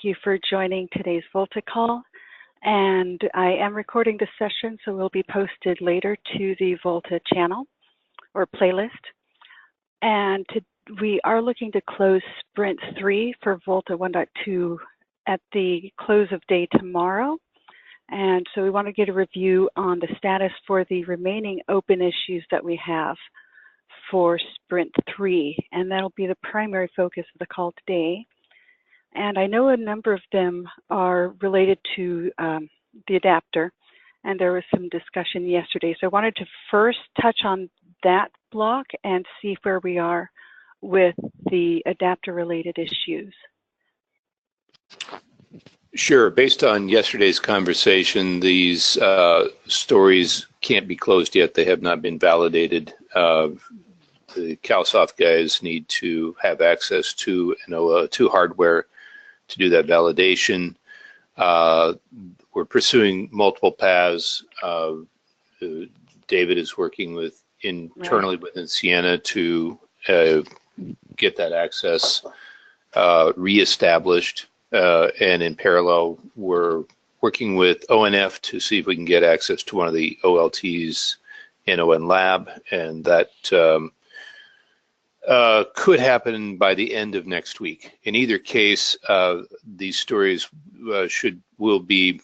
you for joining today's VOLTHA call. And I am recording this session, so it will be posted later to the VOLTHA channel or playlist. And we are looking to close Sprint 3 for VOLTHA 1.2 at the close of day tomorrow. And so we want to get a review on the status for the remaining open issues that we have for Sprint 3. And that'll be the primary focus of the call today. And I know a number of them are related to the adapter, and there was some discussion yesterday. So I wanted to first touch on that block and see where we are with the adapter-related issues. Sure. Based on yesterday's conversation, these stories can't be closed yet. They have not been validated. The CalSoft guys need to have access to to hardware to do that validation. We're pursuing multiple paths. David is working internally within Sienna to get that access reestablished. And in parallel, we're working with ONF to see if we can get access to one of the OLTs in ON Lab, and that could happen by the end of next week. In either case, these stories will be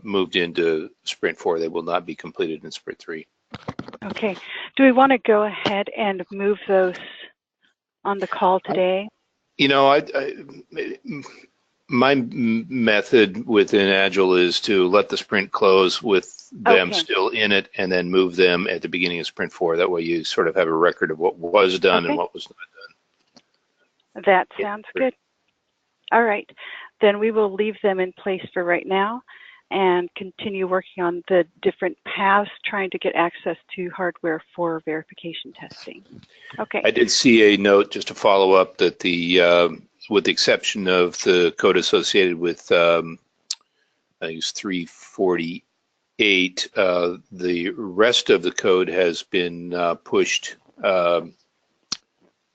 moved into Sprint 4. They will not be completed in Sprint 3. Okay. Do we want to go ahead and move those on the call today? My method within Agile is to let the sprint close with them still in it and then move them at the beginning of Sprint 4. That way you sort of have a record of what was done and what was not done. That sounds good. All right. Then we will leave them in place for right now and continue working on the different paths, trying to get access to hardware for verification testing. Okay. I did see a note, just to follow up, that with the exception of the code associated with, I think it's 348, the rest of the code has been pushed to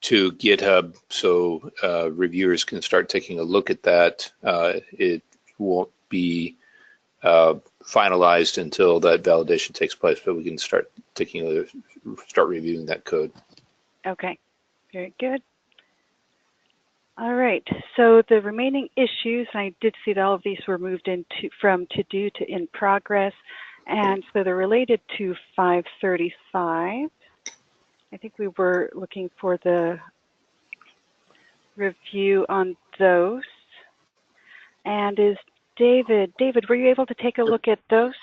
GitHub, so reviewers can start taking a look at that. It won't be finalized until that validation takes place, but we can start reviewing that code. Okay, very good. All right, so the remaining issues, and I did see that all of these were moved from to do to in progress, and so they're related to 535. I think we were looking for the review on those. And David, were you able to take a look at those?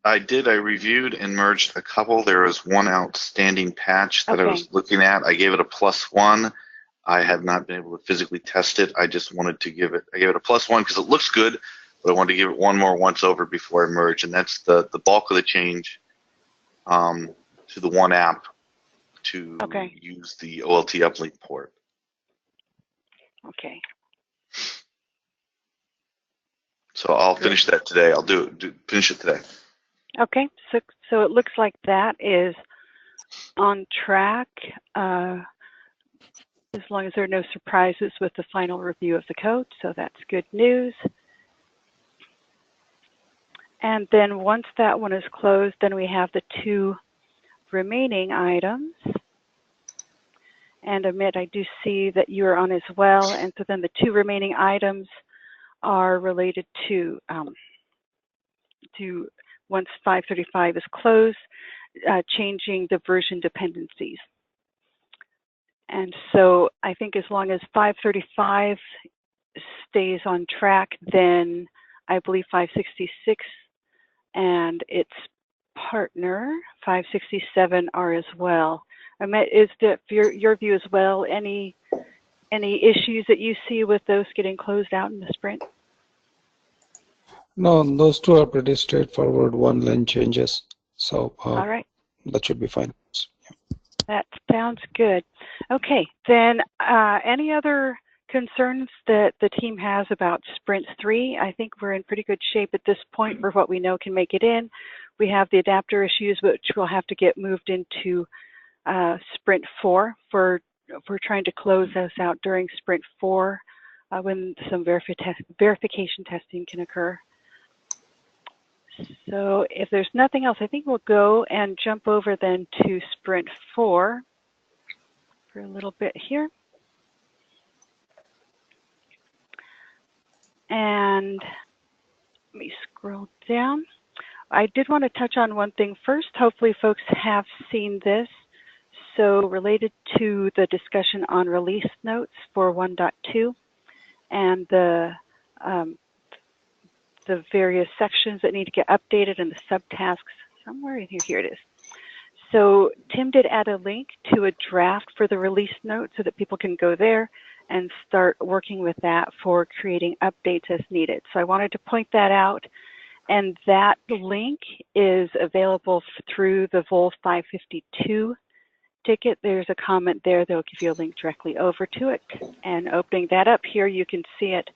I did. I reviewed and merged a couple. There was one outstanding patch that I was looking at. I gave it a +1. I have not been able to physically test it. I just wanted to I gave it a +1 because it looks good, but I wanted to give it one more once over before I merge, and that's the bulk of the change to the one app to use the OLT uplink port. Okay. So I'll finish that today. I'll finish it today. Okay, so it looks like that is on track. As long as there are no surprises with the final review of the code, so that's good news. And then once that one is closed, then we have the two remaining items. And Amit, I do see that you are on as well, and so then the two remaining items are related to once 535 is closed, changing the version dependencies. And so I think as long as 535 stays on track, then I believe 566 and its partner, 567, are as well. Amit, is that your view as well? Any issues that you see with those getting closed out in the sprint? No, those two are pretty straightforward one-line changes. So all right, that should be fine. That sounds good. Okay, then any other concerns that the team has about Sprint 3? I think we're in pretty good shape at this point for what we know can make it in. We have the adapter issues, which will have to get moved into Sprint 4 for trying to close those out during Sprint 4. when some verification testing can occur. So if there's nothing else, I think we'll go and jump over then to Sprint 4 for a little bit here. And let me scroll down. I did want to touch on one thing first. Hopefully folks have seen this. So related to the discussion on release notes for 1.2 and the various sections that need to get updated and the subtasks, somewhere in here, here it is. So Tim did add a link to a draft for the release note so that people can go there and start working with that for creating updates as needed. So I wanted to point that out. And that link is available through the VOL 552 ticket. There's a comment there that'll give you a link directly over to it. And opening that up here, you can see it.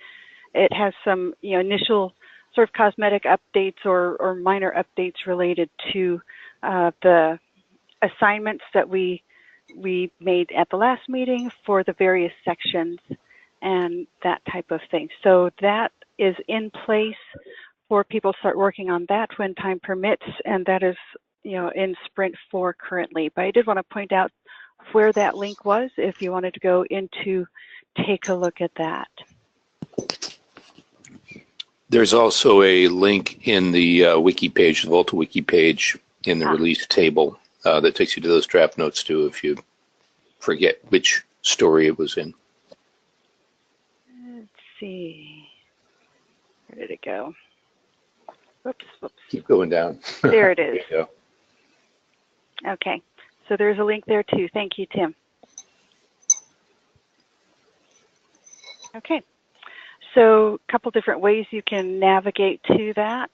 It has some initial sort of cosmetic updates or minor updates related to the assignments that we made at the last meeting for the various sections and that type of thing. So that is in place for people to start working on that when time permits, and that is in Sprint 4 currently. But I did want to point out where that link was if you wanted to go into take a look at that. There's also a link in the wiki page, the VOLTHA wiki page, in the release table that takes you to those draft notes too if you forget which story it was in. Let's see. Where did it go? Whoops, whoops. Keep going down. There it is. There you go. Okay, so there's a link there too. Thank you, Tim. Okay, so a couple different ways you can navigate to that.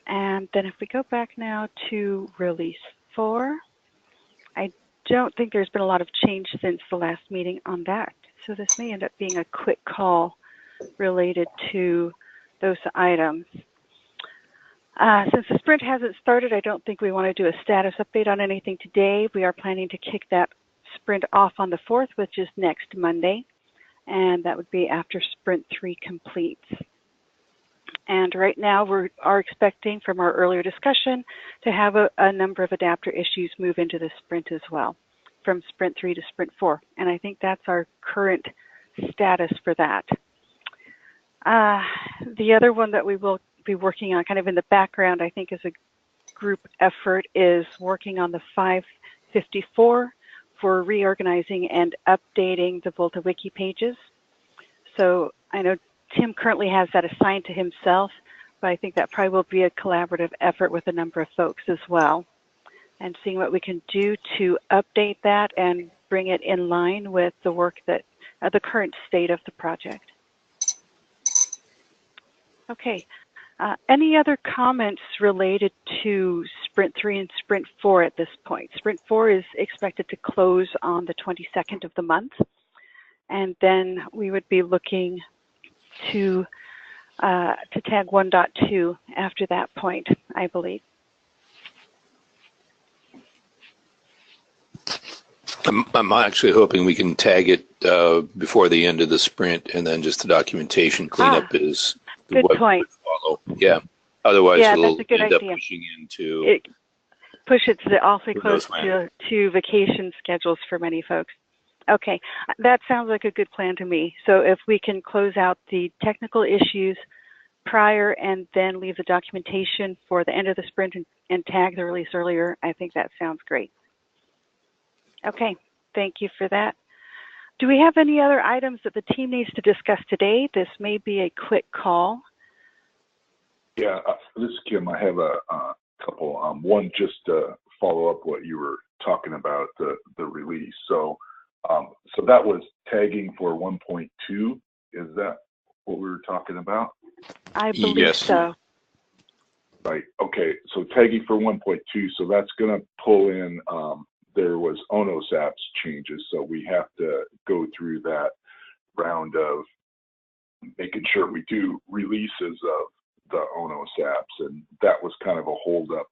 And then if we go back now to Release 4, I don't think there's been a lot of change since the last meeting on that. So this may end up being a quick call related to those items. Since the sprint hasn't started, I don't think we want to do a status update on anything today. We are planning to kick that sprint off on the 4th, which is next Monday, and that would be after Sprint 3 completes. And right now we are expecting from our earlier discussion to have a number of adapter issues move into the sprint as well, from Sprint 3 to Sprint 4. And I think that's our current status for that. The other one that we will be working on kind of in the background, I think as a group effort, is working on the 554 for reorganizing and updating the VOLTHA wiki pages. So I know Tim currently has that assigned to himself, but I think that probably will be a collaborative effort with a number of folks as well, and seeing what we can do to update that and bring it in line with the work that the current state of the project. Okay, any other comments related to Sprint 3 and Sprint 4 at this point? Sprint 4 is expected to close on the 22nd of the month, and then we would be looking to tag 1.2 after that point, I believe. I'm actually hoping we can tag it before the end of the sprint, and then just the documentation cleanup is good what point. Follow. Yeah. Otherwise, yeah, it'll that's a good end idea. up pushing into push it to awfully close to vacation schedules for many folks. Okay, that sounds like a good plan to me. So if we can close out the technical issues prior and then leave the documentation for the end of the sprint and tag the release earlier, I think that sounds great. Okay, thank you for that. Do we have any other items that the team needs to discuss today? This may be a quick call. Yeah, this is Kim. I have a couple. One, just to follow up what you were talking about, the release. So that was tagging for 1.2. Is that what we were talking about? I believe yes. so. Right. Okay. So tagging for 1.2. So that's going to pull in. There was ONOS apps changes, so we have to go through that round of making sure we do releases of the ONOS apps, and that was kind of a hold up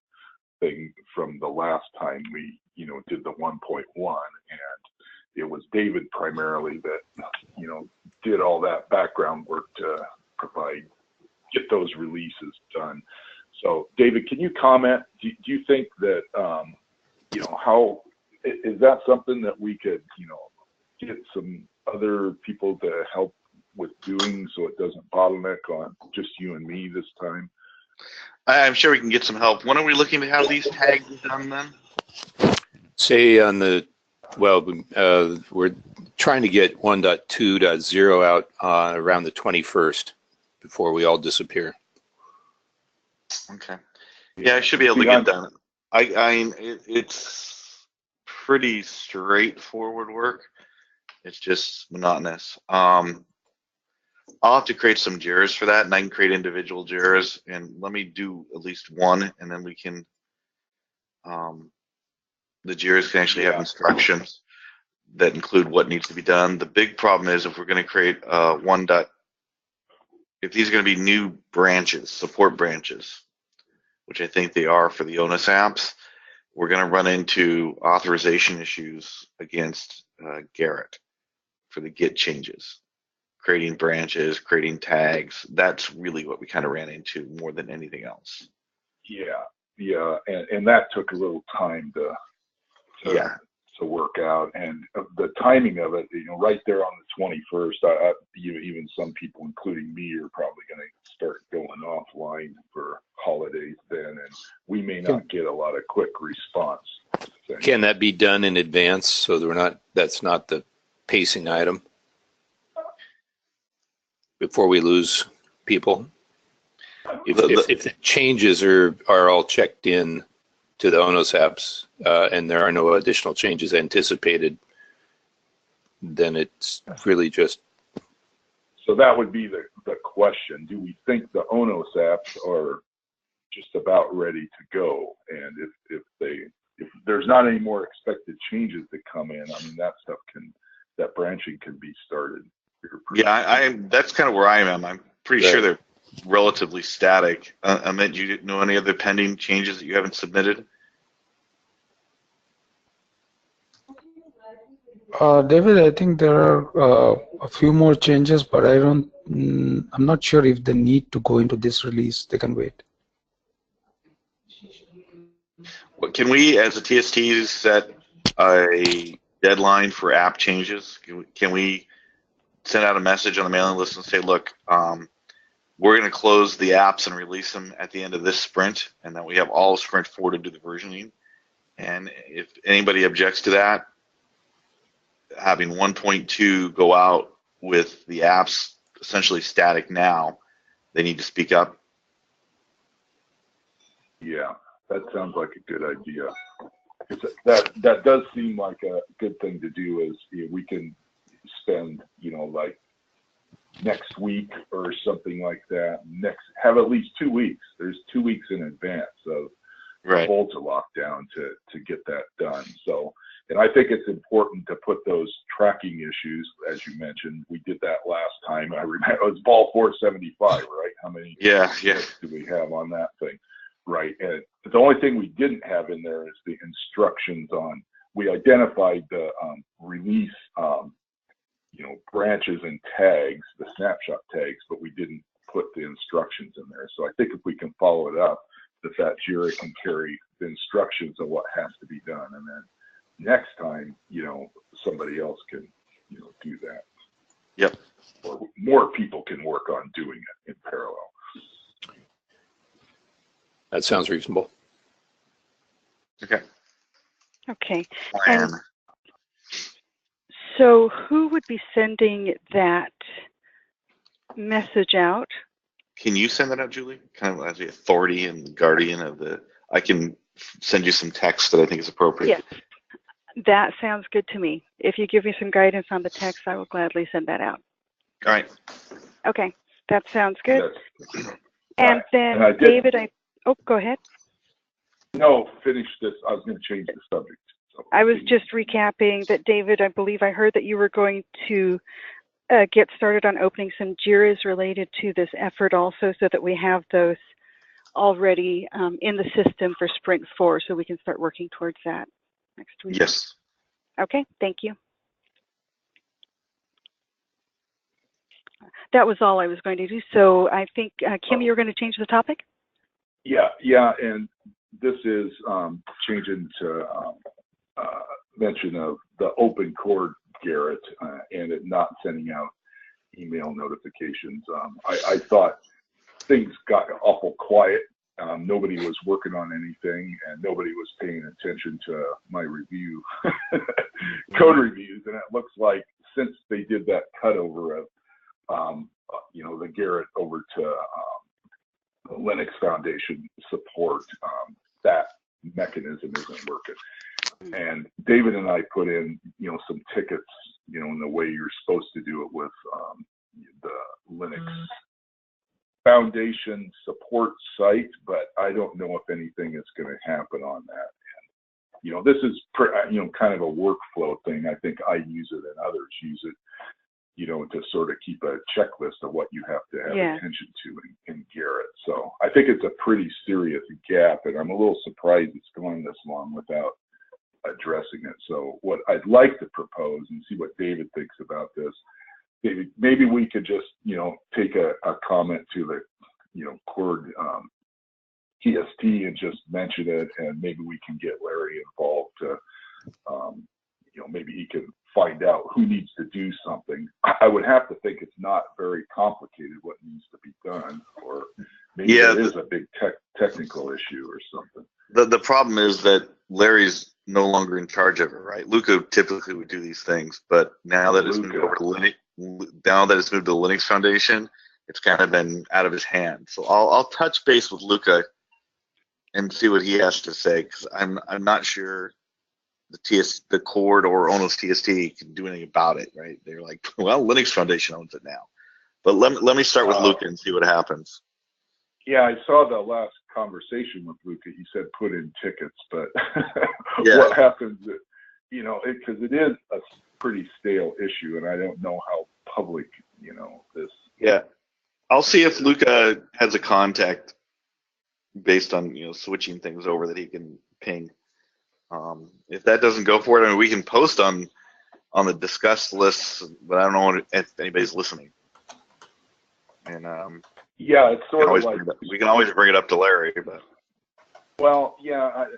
thing from the last time we did the 1.1, and it was David primarily that, did all that background work to get those releases done. So David, can you comment? Do you think that, how, is that something that we could, get some other people to help with doing so it doesn't bottleneck on just you and me this time? I'm sure we can get some help. When are we looking to have these tags done then? Say on the, we're trying to get 1.2.0 out around the 21st before we all disappear. Okay. Yeah, I should be able to get done. It's pretty straightforward work. It's just monotonous. I'll have to create some JIRAs for that, and I can create individual JIRAs, and let me do at least one, and then we can, the JIRAs can actually have instructions that include what needs to be done. The big problem is if we're going to create if these are going to be new branches, support branches, which I think they are for the ONUS apps, we're going to run into authorization issues against Garrett for the Git changes, creating branches, creating tags. That's really what we kind of ran into more than anything else. Yeah, and that took a little time to work out, and the timing of it, right there on the 21st, even some people, including me, are probably going to start going offline for holidays then, and we may not get a lot of quick response. Can that be done in advance so that that's not the pacing item before we lose people? If the changes are all checked in to the ONUS apps and there are no additional changes anticipated, then it's really just. So that would be the question. Do we think the ONUS apps are just about ready to go? And if there's not any more expected changes that come in, I mean, that branching can be started. Yeah, that's kind of where I am. I'm pretty sure they're relatively static. Amit, do you know any other pending changes that you haven't submitted? David, I think there are a few more changes, but I'm not sure if they need to go into this release. They can wait. But can we, as a TST, set a deadline for app changes? Can we send out a message on the mailing list and say, look, we're going to close the apps and release them at the end of this sprint, and then we have all of sprint 4 to do the versioning. And if anybody objects to that, having 1.2 go out with the apps essentially static now, they need to speak up. Yeah, that sounds like a good idea. That does seem like a good thing to do. Is we can spend, like next week or something like that. Have at least 2 weeks. There's 2 weeks in advance of VOLTHA lockdown to get that done. So, and I think it's important to put those tracking issues, as you mentioned. We did that last time. I remember it was ball 475, right? How many hits do we have on that thing? Right. And the only thing we didn't have in there is the instructions on. We identified the release, branches and tags, the snapshot tags, but we didn't put the instructions in there. So I think if we can follow it up, that JIRA can carry the instructions of what has to be done, and then next time, somebody else can, do that. Yep. Or more people can work on doing it in parallel. That sounds reasonable. Okay. Okay. Plan. And so who would be sending that message out? Can you send that out, Julie? Kind of as the authority and guardian of I can send you some text that I think is appropriate. Yes. That sounds good to me. If you give me some guidance on the text, I will gladly send that out. All right. Okay. That sounds good. And then, David, go ahead. No, finish this. I was going to change the subject. So I was just recapping that, David, I believe I heard that you were going to get started on opening some JIRAs related to this effort also, so that we have those already in the system for Sprint 4, so we can start working towards that next week. Yes. Okay, thank you. that was all I was going to do. So I think, Kim, you were going to change the topic? Yeah, and this is changing to mention of the open cord Garrett and it not sending out email notifications. I thought things got awful quiet. Nobody was working on anything, and nobody was paying attention to my review, code reviews. And it looks like since they did that cutover of, the Garrett over to the Linux Foundation support, that mechanism isn't working. And David and I put in, some tickets, in the way you're supposed to do it with the Linux Foundation support site, but I don't know if anything is going to happen on that. And, this is, kind of a workflow thing. I think I use it and others use it, to sort of keep a checklist of what you have to have attention to in Garrett. So I think it's a pretty serious gap, and I'm a little surprised it's going this long without addressing it. So what I'd like to propose, and see what David thinks about this, maybe we could just, take a comment to the, cord TST and just mention it, and maybe we can get Larry involved to, maybe he can find out who needs to do something. I would have to think it's not very complicated what needs to be done, or maybe there is a big technical issue or something. The problem is that Larry's no longer in charge of it, right? Luca typically would do these things, but now that it's moved over to Linux, now that it's moved to the Linux Foundation, it's kind of been out of his hands. So I'll touch base with Luca and see what he has to say, because I'm not sure the cord or Onos TST can do anything about it, right? They're like, well, Linux Foundation owns it now. But let me start with Luca and see what happens. Yeah, I saw the last conversation with Luca. He said put in tickets, but what happens, because it is a pretty stale issue, and I don't know how public, this. Yeah, I'll see if Luca has a contact based on, switching things over that he can ping. If that doesn't go for it, we can post on the discussed lists, but I don't know if anybody's listening. And it's sort of like we can always bring it up to Larry, but. Well,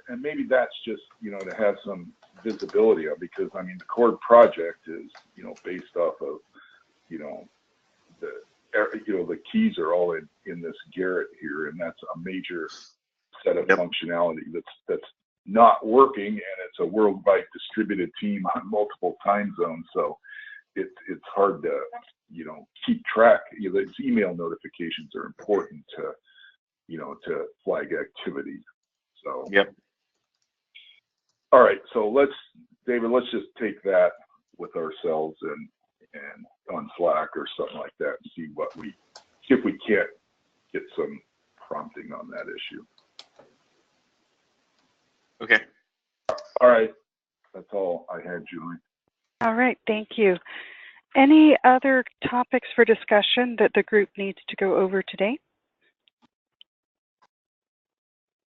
and maybe that's just, to have some visibility of, because the cord project is, based off of, the keys are all in this Garrett here, and that's a major set of functionality that's not working, and it's a worldwide distributed team on multiple time zones, so it's hard to keep track. These email notifications are important to to flag activity. So all right, so David, let's just take that with ourselves and on Slack or something like that, and see if we can't get some prompting on that issue. Okay. All right. That's all I had, Julie. All right. Thank you. Any other topics for discussion that the group needs to go over today?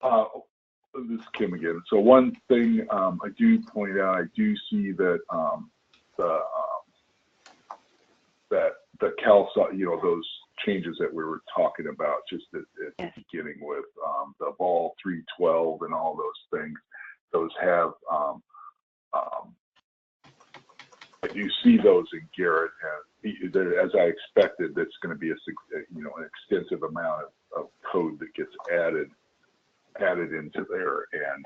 This is Kim again. So one thing I do point out, I do see that the CalSoft, those changes that we were talking about just at the beginning with the Vol 312 and all those things, those have, I do see those in Garrett, and as I expected, that's going to be an extensive amount of code that gets added into there, and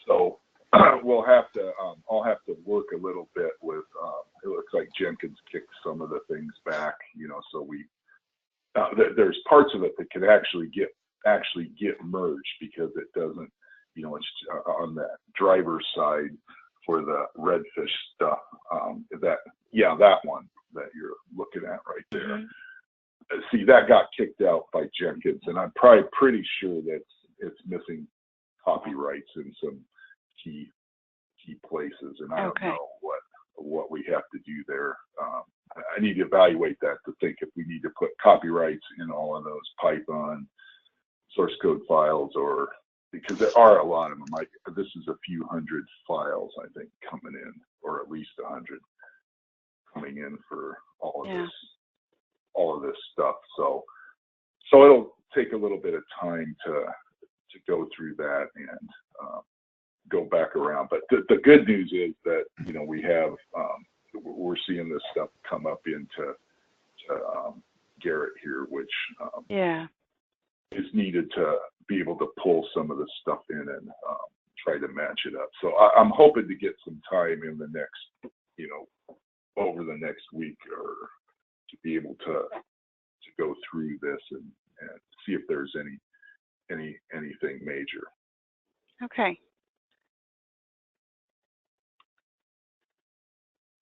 so we'll have to, I'll have to work a little bit with, it looks like Jenkins kicked some of the things back, so we, there's parts of it that can actually get merged, because it doesn't, it's on that driver side for the redfish stuff, that one that you're looking at right there. Mm-hmm. See, that got kicked out by Jenkins, and I'm probably pretty sure that it's missing copyrights in some key places, and I don't know what we have to do there. I need to evaluate that to think if we need to put copyrights in all of those Python source code files, or because there are a lot of them. This is a few hundred files, I think, coming in, or at least 100. coming in for all of Yeah. this stuff. So it'll take a little bit of time to go through that and go back around. But the good news is that, you know, we have we're seeing this stuff come up into Garrett here, which Yeah. is needed to be able to pull some of the stuff in and try to match it up. So I'm hoping to get some time in the next, you know, over the next week or to be able to go through this and see if there's anything major. Okay.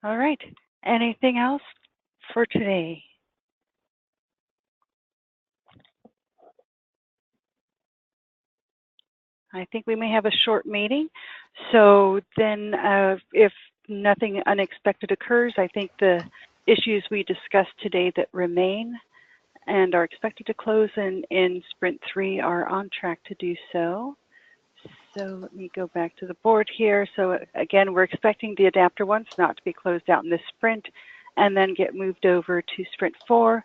All right. Anything else for today? I think we may have a short meeting. So then if nothing unexpected occurs, I think the issues we discussed today that remain and are expected to close in Sprint 3 are on track to do so. So let me go back to the board here. So again, we're expecting the adapter ones not to be closed out in this sprint and then get moved over to Sprint 4.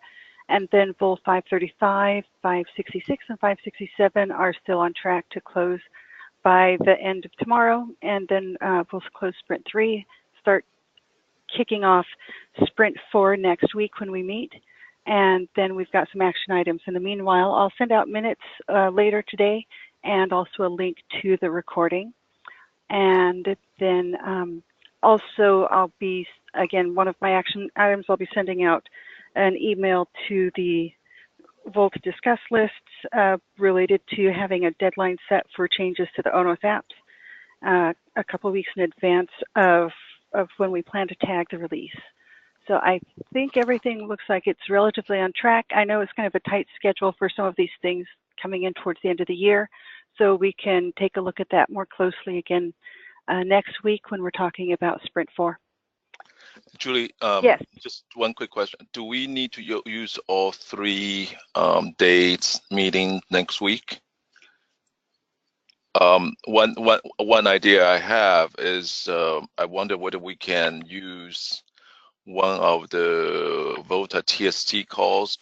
And then VOL 535, 566, and 567 are still on track to close by the end of tomorrow. And then we'll close Sprint 3, start kicking off Sprint 4 next week when we meet. And then we've got some action items. In the meanwhile, I'll send out minutes later today and also a link to the recording. And then also I'll be, again, one of my action items, I'll be sending out an email to the VOLTHA Discuss lists related to having a deadline set for changes to the ONOS apps a couple of weeks in advance of when we plan to tag the release. So I think everything looks like it's relatively on track. I know it's kind of a tight schedule for some of these things coming in towards the end of the year, so we can take a look at that more closely again next week when we're talking about Sprint 4. Julie, yes. Just one quick question. Do we need to use all 3 dates meeting next week? One idea I have is I wonder whether we can use one of the VOLTHA TST calls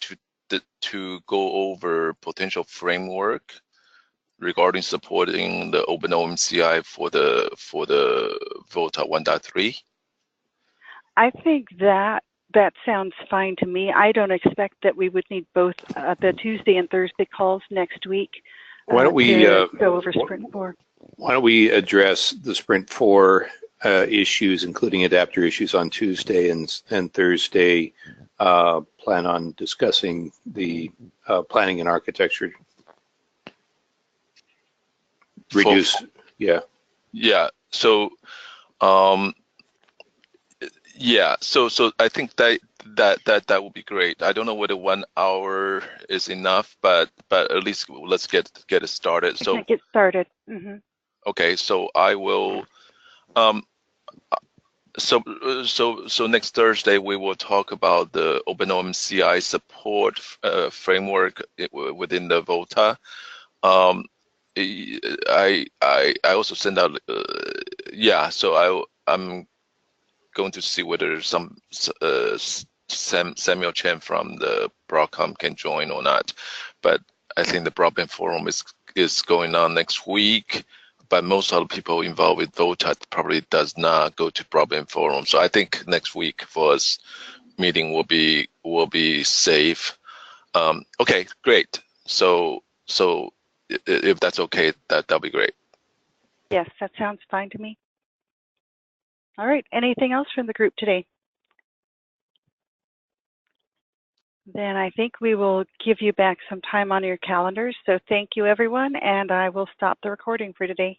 to go over potential framework regarding supporting the OpenOMCI for the VOLTHA 1.3. I think that sounds fine to me. I don't expect that we would need both the Tuesday and Thursday calls next week. Why don't we go over Sprint 4? Why don't we address the Sprint 4 issues, including adapter issues, on Tuesday and Thursday? Plan on discussing the planning and architecture. Reduce, yeah. Yeah. So, yeah. So I think that would be great. I don't know whether 1 hour is enough, but at least let's get it started. So get started. Mm-hmm. Okay. So I will. So next Thursday we will talk about the OpenOMCI support framework within the VOLTHA. I also send out yeah. So I'm going to see whether some Samuel Chen from the Broadcom can join or not, but I think the broadband forum is going on next week. But most of the people involved with VOLTHA probably does not go to broadband forum. So I think next week for us meeting will be safe. Okay, great. So if that's okay, that'll be great. Yes, that sounds fine to me. All right. Anything else from the group today? Then I think we will give you back some time on your calendars. So thank you, everyone, and I will stop the recording for today.